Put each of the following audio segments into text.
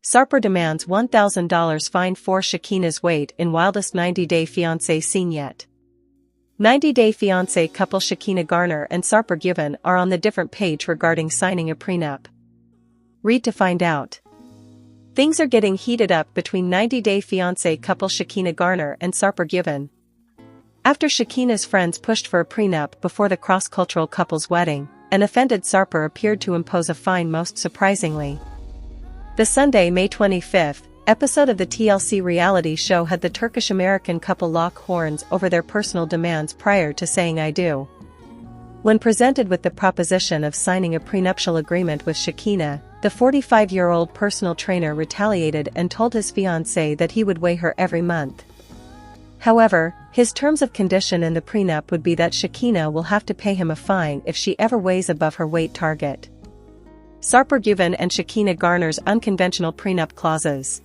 SARPER demands $1,000 fine for Shekinah's weight in wildest 90-day fiancé seen yet. 90-day fiancé couple Shekinah Garner and SARPER GÜVEN are on the different page regarding signing a prenup. Read to find out. Things are getting heated up between 90-day fiancé couple Shekinah Garner and SARPER GÜVEN. After Shekinah's friends pushed for a prenup before the cross-cultural couple's wedding, an offended SARPER appeared to impose a fine most surprisingly. The Sunday, May 25th, episode of the TLC reality show had the Turkish-American couple lock horns over their personal demands prior to saying "I do." When presented with the proposition of signing a prenuptial agreement with Shekinah, the 45-year-old personal trainer retaliated and told his fiancée that he would weigh her every month. However, his terms of condition in the prenup would be that Shekinah will have to pay him a fine if she ever weighs above her weight target. SARPER GÜVEN and Shekinah Garner's unconventional prenup clauses.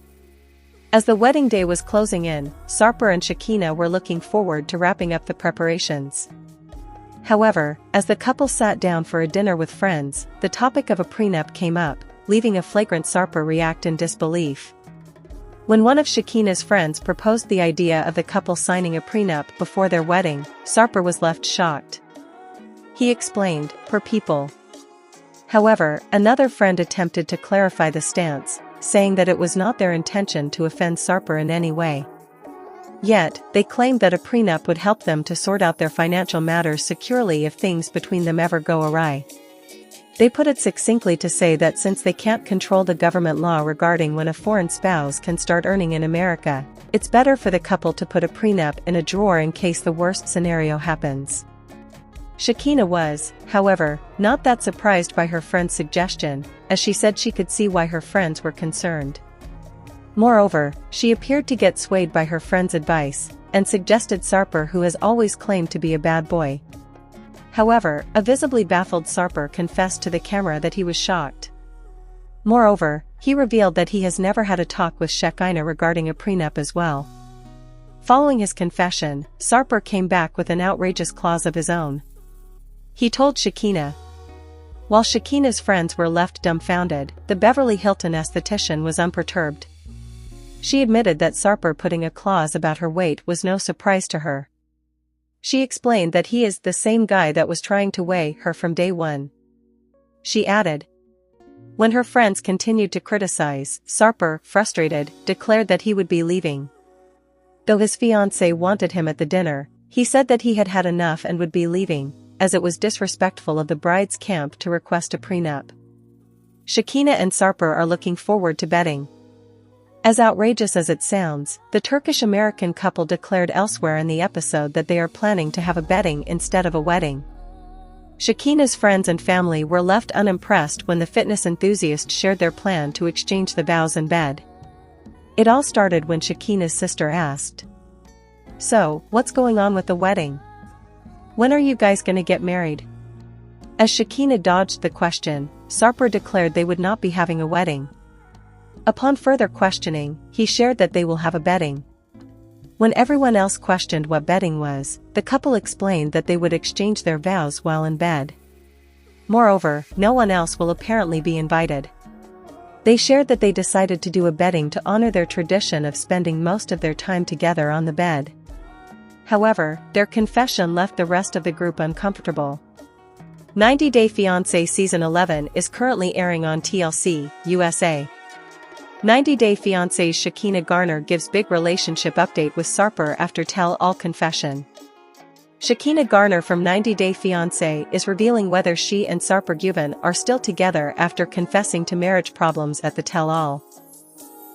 As the wedding day was closing in, SARPER and Shekinah were looking forward to wrapping up the preparations. However, as the couple sat down for a dinner with friends, the topic of a prenup came up, leaving a flagrant SARPER react in disbelief. When one of Shekinah's friends proposed the idea of the couple signing a prenup before their wedding, SARPER was left shocked. He explained, "Per people." However, another friend attempted to clarify the stance, saying that it was not their intention to offend SARPER in any way. Yet, they claimed that a prenup would help them to sort out their financial matters securely if things between them ever go awry. They put it succinctly to say that since they can't control the government law regarding when a foreign spouse can start earning in America, it's better for the couple to put a prenup in a drawer in case the worst scenario happens. Shekinah was, however, not that surprised by her friend's suggestion, as she said she could see why her friends were concerned. Moreover, she appeared to get swayed by her friend's advice, and suggested SARPER, who has always claimed to be a bad boy. However, a visibly baffled SARPER confessed to the camera that he was shocked. Moreover, he revealed that he has never had a talk with Shekinah regarding a prenup as well. Following his confession, SARPER came back with an outrageous clause of his own. He told Shekinah. While Shekinah's friends were left dumbfounded, the Beverly Hilton esthetician was unperturbed. She admitted that SARPER putting a clause about her weight was no surprise to her. She explained that he is the same guy that was trying to weigh her from day one. She added. When her friends continued to criticize, SARPER, frustrated, declared that he would be leaving. Though his fiancée wanted him at the dinner, he said that he had had enough and would be leaving, as it was disrespectful of the bride's camp to request a prenup. Shekinah and SARPER are looking forward to bedding. As outrageous as it sounds, the Turkish-American couple declared elsewhere in the episode that they are planning to have a bedding instead of a wedding. Shekinah's friends and family were left unimpressed when the fitness enthusiast shared their plan to exchange the vows in bed. It all started when Shekinah's sister asked, "So, what's going on with the wedding? When are you guys gonna get married?" As Shekinah dodged the question, SARPER declared they would not be having a wedding. Upon further questioning, he shared that they will have a bedding. When everyone else questioned what bedding was, the couple explained that they would exchange their vows while in bed. Moreover, no one else will apparently be invited. They shared that they decided to do a bedding to honor their tradition of spending most of their time together on the bed. However, their confession left the rest of the group uncomfortable. 90-Day Fiancé Season 11 is currently airing on TLC, USA. 90-Day Fiancé's Shekinah Garner gives big relationship update with SARPER after tell-all confession. Shekinah Garner from 90-Day Fiancé is revealing whether she and SARPER GÜVEN are still together after confessing to marriage problems at the tell-all.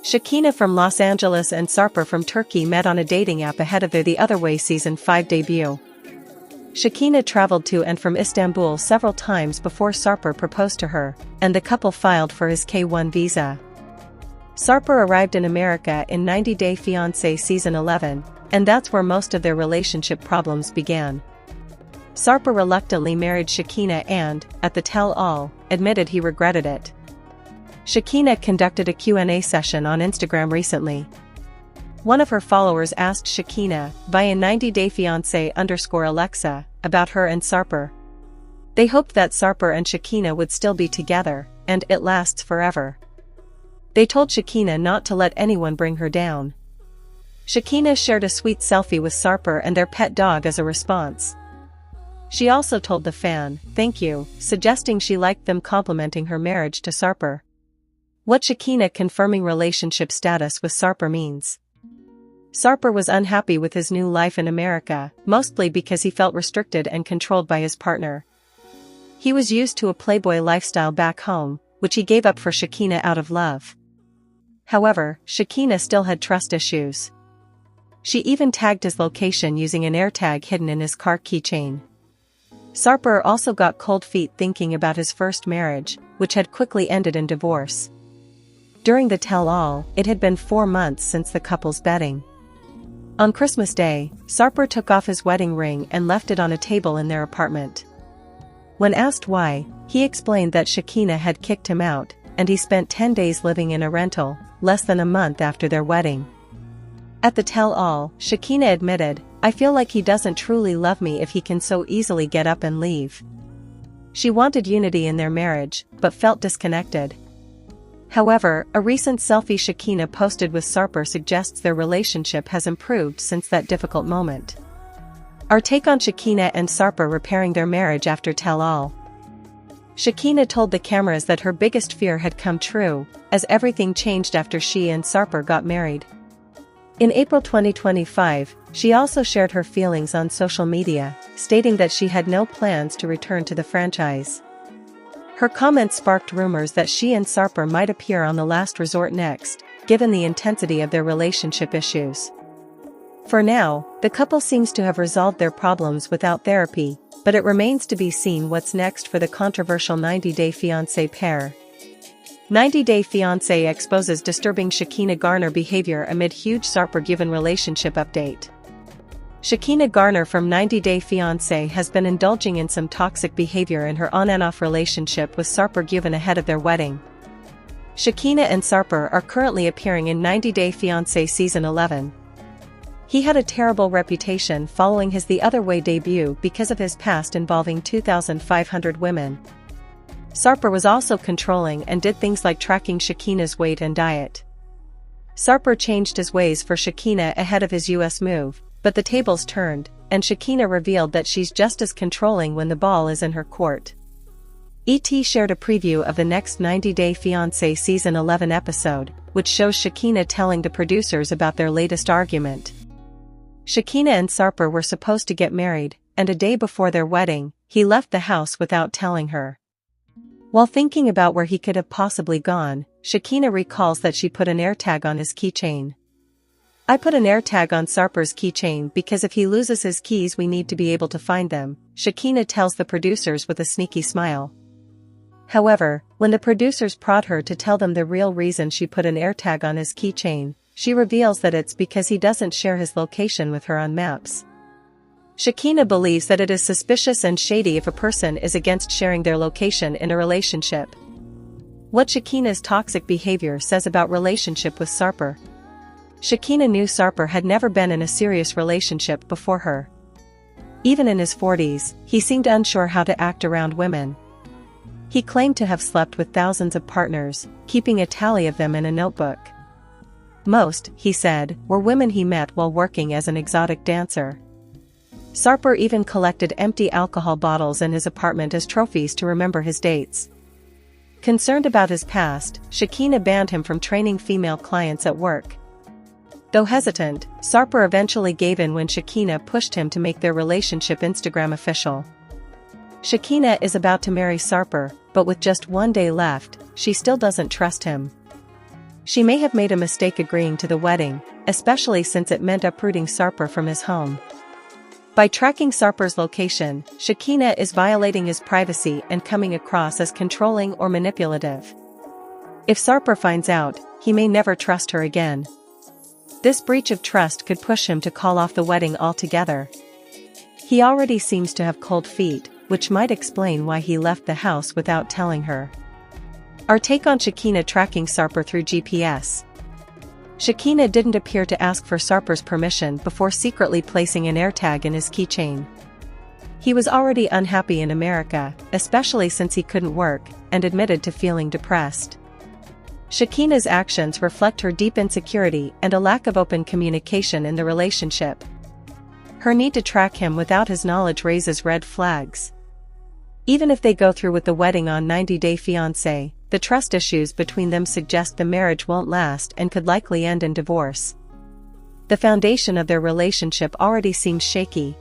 Shekinah from Los Angeles and SARPER from Turkey met on a dating app ahead of their The Other Way Season 5 debut. Shekinah traveled to and from Istanbul several times before SARPER proposed to her, and the couple filed for his K-1 visa. SARPER arrived in America in 90-Day Fiancé Season 11, and that's where most of their relationship problems began. SARPER reluctantly married Shekinah and, at the tell-all, admitted he regretted it. Shekinah conducted a Q&A session on Instagram recently. One of her followers asked Shekinah, via 90-Day Fiancé_Alexa, about her and SARPER. They hoped that SARPER and Shekinah would still be together, and it lasts forever. They told Shekinah not to let anyone bring her down. Shekinah shared a sweet selfie with SARPER and their pet dog as a response. She also told the fan, "Thank you," suggesting she liked them complimenting her marriage to SARPER. What Shekinah confirming relationship status with SARPER means. SARPER was unhappy with his new life in America, mostly because he felt restricted and controlled by his partner. He was used to a playboy lifestyle back home, which he gave up for Shekinah out of love. However, Shekinah still had trust issues. She even tagged his location using an AirTag hidden in his car keychain. SARPER also got cold feet thinking about his first marriage, which had quickly ended in divorce. During the tell-all, it had been 4 months since the couple's wedding. On Christmas Day, SARPER took off his wedding ring and left it on a table in their apartment. When asked why, he explained that Shekinah had kicked him out, and he spent 10 days living in a rental, less than a month after their wedding. At the tell-all, Shekinah admitted, "I feel like he doesn't truly love me if he can so easily get up and leave." She wanted unity in their marriage, but felt disconnected. However, a recent selfie Shekinah posted with SARPER suggests their relationship has improved since that difficult moment. Our take on Shekinah and SARPER repairing their marriage after tell-all. Shekinah told the cameras that her biggest fear had come true, as everything changed after she and SARPER got married. In April 2025, she also shared her feelings on social media, stating that she had no plans to return to the franchise. Her comments sparked rumors that she and SARPER might appear on The Last Resort next, given the intensity of their relationship issues. For now, the couple seems to have resolved their problems without therapy, but it remains to be seen what's next for the controversial 90-Day Fiancé pair. 90-Day Fiancé exposes disturbing Shekinah Garner behavior amid huge SARPER GÜVEN relationship update. Shekinah Garner from 90-Day Fiancé has been indulging in some toxic behavior in her on and off relationship with SARPER GÜVEN ahead of their wedding. Shekinah and SARPER are currently appearing in 90-Day Fiancé Season 11. He had a terrible reputation following his The Other Way debut because of his past involving 2,500 women. SARPER was also controlling and did things like tracking Shekinah's weight and diet. SARPER changed his ways for Shekinah ahead of his US move, but the tables turned, and Shekinah revealed that she's just as controlling when the ball is in her court. ET shared a preview of the next 90-Day Fiancé Season 11 episode, which shows Shekinah telling the producers about their latest argument. Shekinah and SARPER were supposed to get married, and a day before their wedding, he left the house without telling her. While thinking about where he could have possibly gone, Shekinah recalls that she put an AirTag on his keychain. "I put an AirTag on SARPER's keychain because if he loses his keys we need to be able to find them," Shekinah tells the producers with a sneaky smile. However, when the producers prod her to tell them the real reason she put an AirTag on his keychain, she reveals that it's because he doesn't share his location with her on maps. Shekinah believes that it is suspicious and shady if a person is against sharing their location in a relationship. What Shekinah's toxic behavior says about relationship with SARPER. Shekinah knew SARPER had never been in a serious relationship before her. Even in his 40s, he seemed unsure how to act around women. He claimed to have slept with thousands of partners, keeping a tally of them in a notebook. Most, he said, were women he met while working as an exotic dancer. SARPER even collected empty alcohol bottles in his apartment as trophies to remember his dates. Concerned about his past, Shekinah banned him from training female clients at work. Though hesitant, SARPER eventually gave in when Shekinah pushed him to make their relationship Instagram official. Shekinah is about to marry SARPER, but with just 1 day left, she still doesn't trust him. She may have made a mistake agreeing to the wedding, especially since it meant uprooting SARPER from his home. By tracking SARPER's location, Shekinah is violating his privacy and coming across as controlling or manipulative. If SARPER finds out, he may never trust her again. This breach of trust could push him to call off the wedding altogether. He already seems to have cold feet, which might explain why he left the house without telling her. Our take on Shekinah tracking SARPER through GPS. Shekinah didn't appear to ask for SARPER's permission before secretly placing an AirTag in his keychain. He was already unhappy in America, especially since he couldn't work, and admitted to feeling depressed. Shekinah's actions reflect her deep insecurity and a lack of open communication in the relationship. Her need to track him without his knowledge raises red flags. Even if they go through with the wedding on 90 Day Fiance, the trust issues between them suggest the marriage won't last and could likely end in divorce. The foundation of their relationship already seems shaky,